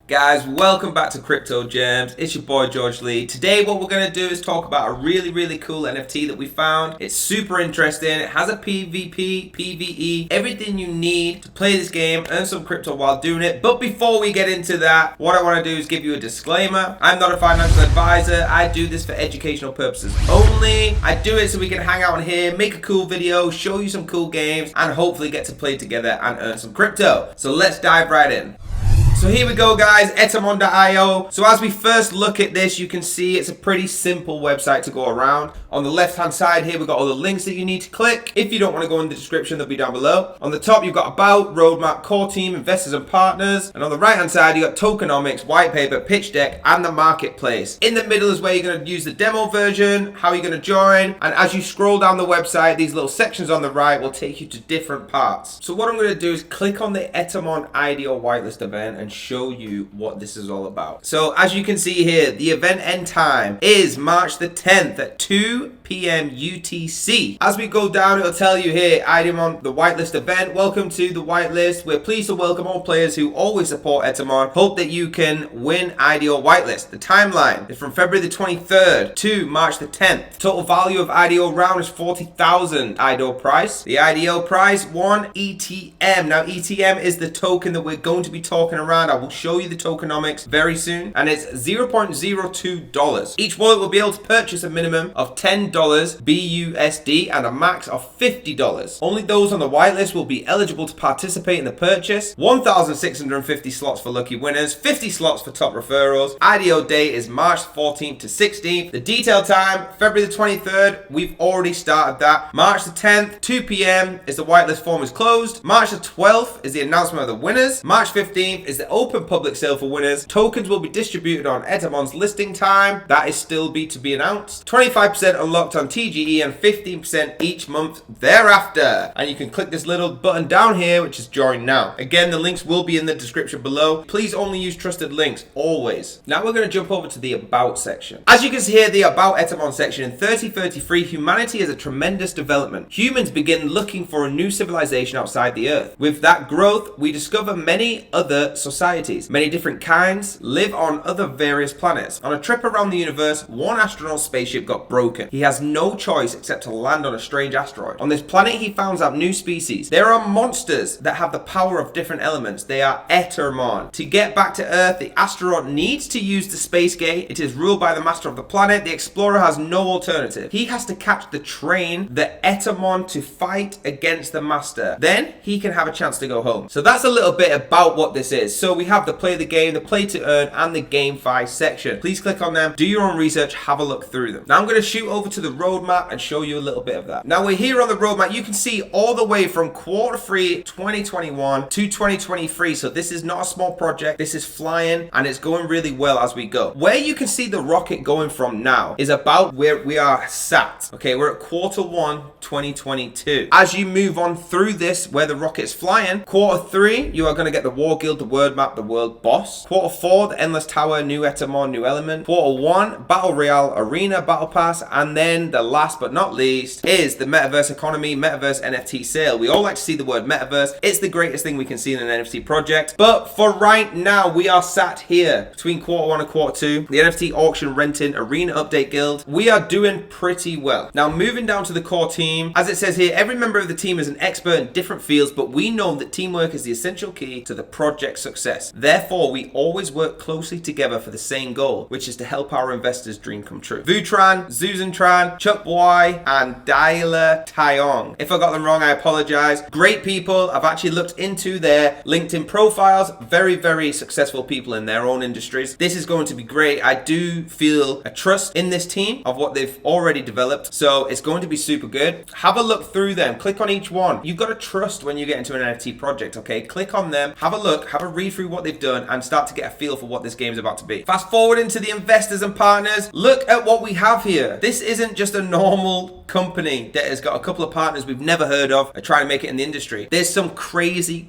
Guys, welcome back to Crypto Gems. It's your boy George Lee. Today what we're going to do is talk about a really cool NFT that we found. It's super interesting. It has a PvP, PvE, everything you need to play this game, earn some crypto while doing it. But before we get into that, what I want to do is give you a disclaimer. I'm not a financial advisor. I do this for educational purposes only. I do it so we can hang out on here, make a cool video, show you some cool games, and hopefully get to play together and earn some crypto. So let's dive right in. So here we go, guys, Etermon.io. So as we first look at this, you can see it's a pretty simple website to go around. On the left-hand side here, we've got all the links that you need to click. If you don't want to go in the description, they'll be down below. On the top, you've got About, Roadmap, Core Team, Investors and Partners. And on the right-hand side, you've got Tokenomics, White Paper, Pitch Deck, and the Marketplace. In the middle is where you're going to use the demo version, how you're going to join. And as you scroll down the website, these little sections on the right will take you to different parts. So what I'm going to do is click on the Etermon IDO whitelist event and show you what this is all about. So as you can see here, the event end time is March the 10th at 2 p.m. UTC. As we go down, it'll tell you here, Etermon, the whitelist event. Welcome to the whitelist. We're pleased to welcome all players who always support Etermon. Hope that you can win IDO whitelist. The timeline is from February the 23rd to March the 10th. Total value of IDO round is 40,000 IDO price. The IDO price, 1 ETM. Now ETM is the token that we're going to be talking around. I will show you the tokenomics very soon, and it's $0.02. Each wallet will be able to purchase a minimum of $10 BUSD and a max of $50. Only those on the whitelist will be eligible to participate in the purchase. 1,650 slots for lucky winners, 50 slots for top referrals. IDO date is March 14th to 16th. The detail time, February the 23rd. We've already started that. March the 10th, 2 p.m. is the whitelist form is closed. March the 12th is the announcement of the winners. March 15th is the open public sale for winners. Tokens will be distributed on Etermon's listing time. That is still to be announced. 25% unlocked on TGE and 15% each month thereafter. And you can click this little button down here, which is join now. Again, the links will be in the description below. Please only use trusted links, always. Now we're going to jump over to the About section. As you can see here, the About Etermon section in 3033, humanity is a tremendous development. Humans begin looking for a new civilization outside the Earth. With that growth, we discover many other societies. Many different kinds live on other various planets. On a trip around the universe, one astronaut's spaceship got broken. He has no choice except to land on a strange asteroid. On this planet, he finds out new species. There are monsters that have the power of different elements. They are Etermon. To get back to Earth, the astronaut needs to use the space gate. It is ruled by the master of the planet. The explorer has no alternative. He has to catch the train, the Etermon, to fight against the master. Then he can have a chance to go home. So that's a little bit about what this is. So we have the play the game, the play to earn, and the GameFi section. Please click on them, do your own research, have a look through them. Now I'm going to shoot over to the roadmap and show you a little bit of that. Now we're here on the roadmap. You can see all the way from Q3 2021 to 2023. So this is not a small project. This is flying and it's going really well as we go. Where you can see the rocket going from now is about where we are sat. Okay, we're at Q1 2022. As you move on through this, where the rocket's flying, Q3, you are going to get the War Guild, the Word Map, the World Boss. Q4, the Endless Tower, New Etermon, New Element. Q1, Battle Royale, Arena, Battle Pass. And then the last but not least is the Metaverse Economy, Metaverse NFT sale. We all like to see the word Metaverse. It's the greatest thing we can see in an NFT project. But for right now, we are sat here between Q1 and Q2. The NFT auction, renting, Arena Update Guild. We are doing pretty well. Now moving down to the core team. As it says here, every member of the team is an expert in different fields, but we know that teamwork is the essential key to the project's success. Therefore, we always work closely together for the same goal, which is to help our investors' dream come true. Vutran, Zuzantran, Chuck Boy, and Daila Tyong. If I got them wrong, I apologize. Great people. I've actually looked into their LinkedIn profiles. Very successful people in their own industries. This is going to be great. I do feel a trust in this team of what they've already developed. So it's going to be super good. Have a look through them. Click on each one. You've got to trust when you get into an NFT project, okay? Click on them, have a look, have a read through what they've done, and start to get a feel for what this game is about to be. Fast forward into the investors and partners. Look at what we have here. This isn't isn't just a normal company that has got a couple of partners we've never heard of are trying to make it in the industry. There's some crazy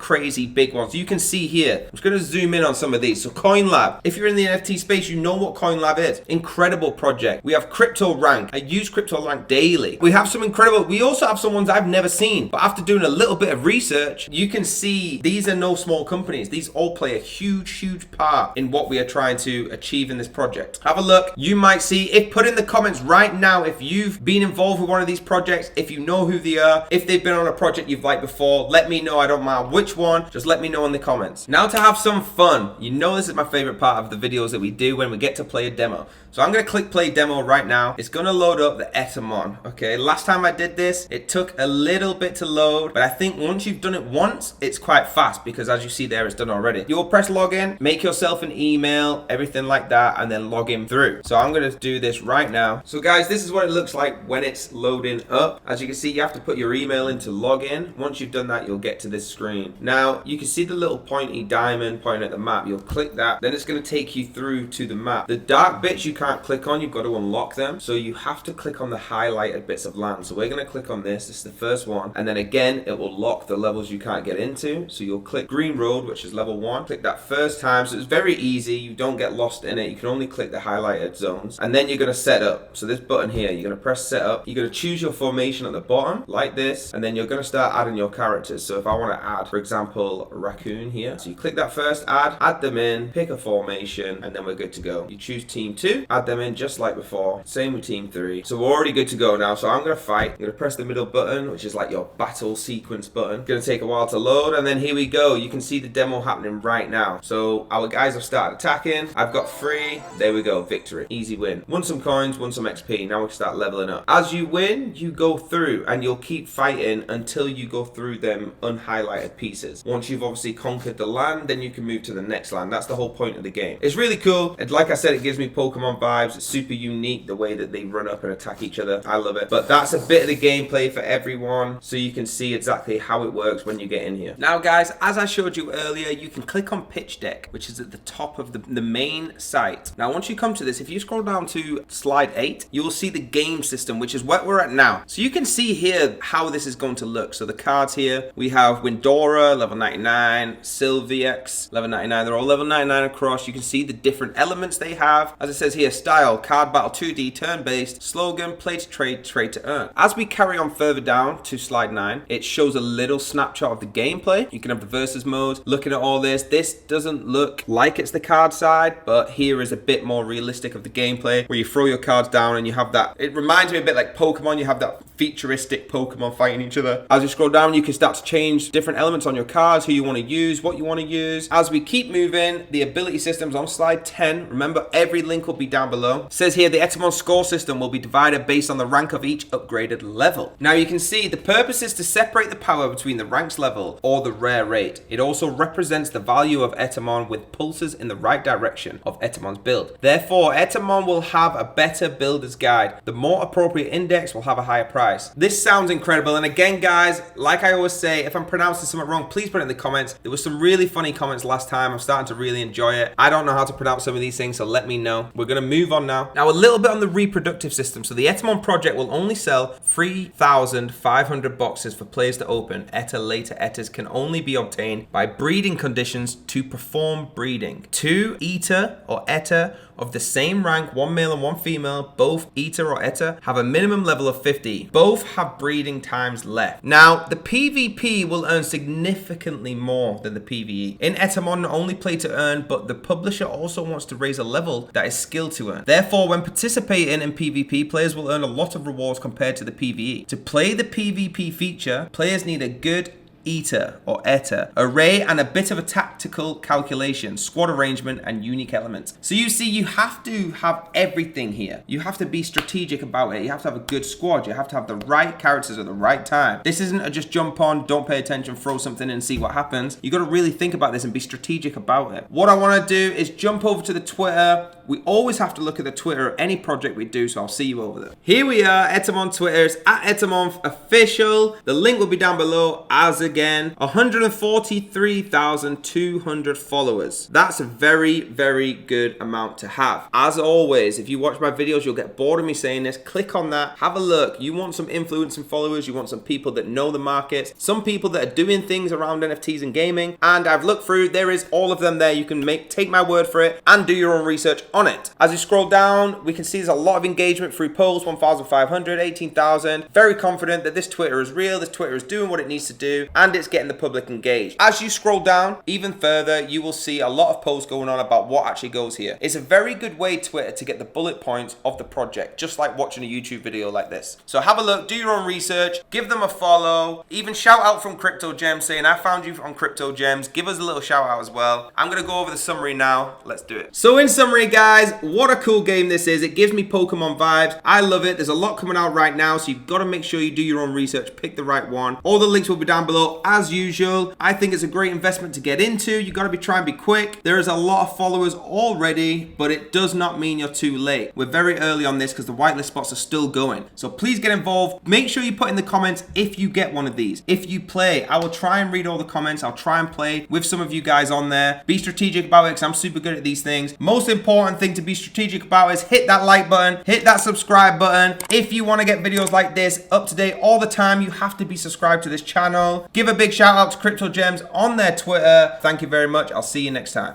big ones. You can see here, I'm just going to zoom in on some of these. So CoinLab, if you're in the NFT space, you know what CoinLab is. Incredible project. We have Crypto Rank. I use Crypto Rank daily. We have some incredible, we also have some ones I've never seen, but after doing a little bit of research, you can see these are no small companies. These all play a huge part in what we are trying to achieve in this project. Have a look. You might see, put in the comments right now if you've been involved with one of these projects, if you know who they are, if they've been on a project you've liked before, let me know. I don't mind which one, just let me know in the comments. Now to have some fun. You know this is my favorite part of the videos that we do when we get to play a demo. So I'm going to click play demo right now. It's going to load up the Etermon. Okay, last time I did this, it took a little bit to load, but I think once you've done it once, it's quite fast because as you see there, it's done already. You'll press login, make yourself an email, everything like that, and then log in through. So I'm going to do this right now. So guys, this is what it looks like when it's loading up. As you can see, you have to put your email in to log in. Once you've done that, you'll get to this screen. Now, you can see the little pointy diamond pointing at the map. You'll click that, then it's going to take you through to the map. The dark bits you can't click on, you've got to unlock them. So you have to click on the highlighted bits of land. So we're going to click on this. This is the first one. And then again, it will lock the levels you can't get into. So you'll click Green Road, which is level 1. Click that first time. So it's very easy. You don't get lost in it. You can only click the highlighted zones. And then you're going to set up. So this button here, you're going to press set up. You're going to choose your formation at the bottom like this. And then you're going to start adding your characters. So if I want to add, for example, a raccoon here. So you click that first add them in, pick a formation, and then we're good to go. You choose team 2, add them in just like before. Same with team 3. So we're already good to go now. So I'm going to fight. You're going to press the middle button, which is like your battle sequence button. It's going to take a while to load. And then here we go. You can see the demo happening right now. So our guys have started attacking. I've got 3. There we go. Victory. Easy win. Won some coins, won some XP. Now we can start leveling up. As you win, you go through and you'll keep fighting until you go through them unhighlighted pieces. Once you've obviously conquered the land, then you can move to the next land. That's the whole point of the game. It's really cool. And like I said, it gives me Pokemon vibes. It's super unique the way that they run up and attack each other. I love it. But that's a bit of the gameplay for everyone, so you can see exactly how it works when you get in here. Now guys, as I showed you earlier, you can click on pitch deck, which is at the top of the main site. Now once you come to this, if you scroll down to slide 8, you will see the game system, which is what we're at now. So you can see here how this is going to look. So the cards here, we have Windora, level 99, Sylvex, level 99. They're all level 99 across. You can see the different elements they have. As it says here, style, card battle 2D, turn-based, slogan, play to trade, trade to earn. As we carry on further down to slide 9, it shows a little snapshot of the gameplay. You can have the versus mode. Looking at all this, this doesn't look like it's the card side, but here is a bit more realistic of the gameplay where you throw your cards down and you have that. It reminds me a bit like Pokemon. You have that futuristic Pokemon fighting each other. As you scroll down, you can start to change different elements on your cards, who you want to use, what you want to use. As we keep moving, the ability systems on slide 10. Remember, every link will be down below. It says here the Etermon score system will be divided based on the rank of each upgraded level. Now you can see the purpose is to separate the power between the ranks level or the rare rate. It also represents the value of Etermon with pulses in the right direction of Etermon's build. Therefore, Etermon will have a better builder's guide. The more appropriate index will have a higher price. This sounds incredible. And again, guys, like I always say, if I'm pronouncing something wrong, please put it in the comments. There was some really funny comments last time. I'm starting to really enjoy it. I don't know how to pronounce some of these things, so let me know. We're going to move on now. Now, a little bit on the reproductive system. So the Etermon project will only sell 3,500 boxes for players to open. Later Eters can only be obtained by breeding conditions to perform breeding. 2 Eter or Eter of the same rank, 1 male and 1 female, both Eter or Eter, have a minimum level of 50. Both have breeding times left. Now, the PvP will earn significantly more than the PvE. In Etermon, not only play to earn, but the publisher also wants to raise a level that is skill to earn. Therefore, when participating in PvP, players will earn a lot of rewards compared to the PvE. To play the PvP feature, players need a good Eter or Eter array and a bit of a tactical calculation, squad arrangement, and unique elements. So you see, you have to have everything here. You have to be strategic about it. You have to have a good squad. You have to have the right characters at the right time. This isn't a just jump on, don't pay attention, throw something in and see what happens. You got to really think about this and be strategic about it. What I want to do is jump over to the Twitter. We always have to look at the Twitter of any project we do, so I'll see you over there. Here we are, Etermon Twitter. It's at Etermon Official. The link will be down below as again. again. 143,200 followers. That's a very, very good amount to have. As always, if you watch my videos, you'll get bored of me saying this. Click on that, have a look. You want some influence and followers, you want some people that know the markets, some people that are doing things around NFTs and gaming, and I've looked through, there is all of them there. You can take my word for it and do your own research on it. As we scroll down, we can see there's a lot of engagement through polls, 1,500, 18,000. Very confident that this Twitter is real, this Twitter is doing what it needs to do, and it's getting the public engaged. As you scroll down even further, you will see a lot of posts going on about what actually goes here. It's a very good way, Twitter, to get the bullet points of the project, just like watching a YouTube video like this. So have a look, do your own research, give them a follow, even shout out from Crypto Gems saying I found you on Crypto Gems. Give us a little shout out as well. I'm gonna go over the summary now. Let's do it. So in summary, guys, what a cool game this is. It gives me Pokemon vibes. I love it. There's a lot coming out right now, so you've got to make sure you do your own research, pick the right one. All the links will be down below as usual. I think it's a great investment to get into. You got to be trying to be quick. There is a lot of followers already, but it does not mean you're too late. We're very early on this because the whitelist spots are still going. So please get involved. Make sure you put in the comments if you get one of these. If you play, I will try and read all the comments. I'll try and play with some of you guys on there. Be strategic about it because I'm super good at these things. Most important thing to be strategic about is hit that like button, hit that subscribe button. If you want to get videos like this up to date all the time, you have to be subscribed to this channel. Give a big shout out to Crypto Gems on their Twitter. Thank you very much. I'll see you next time.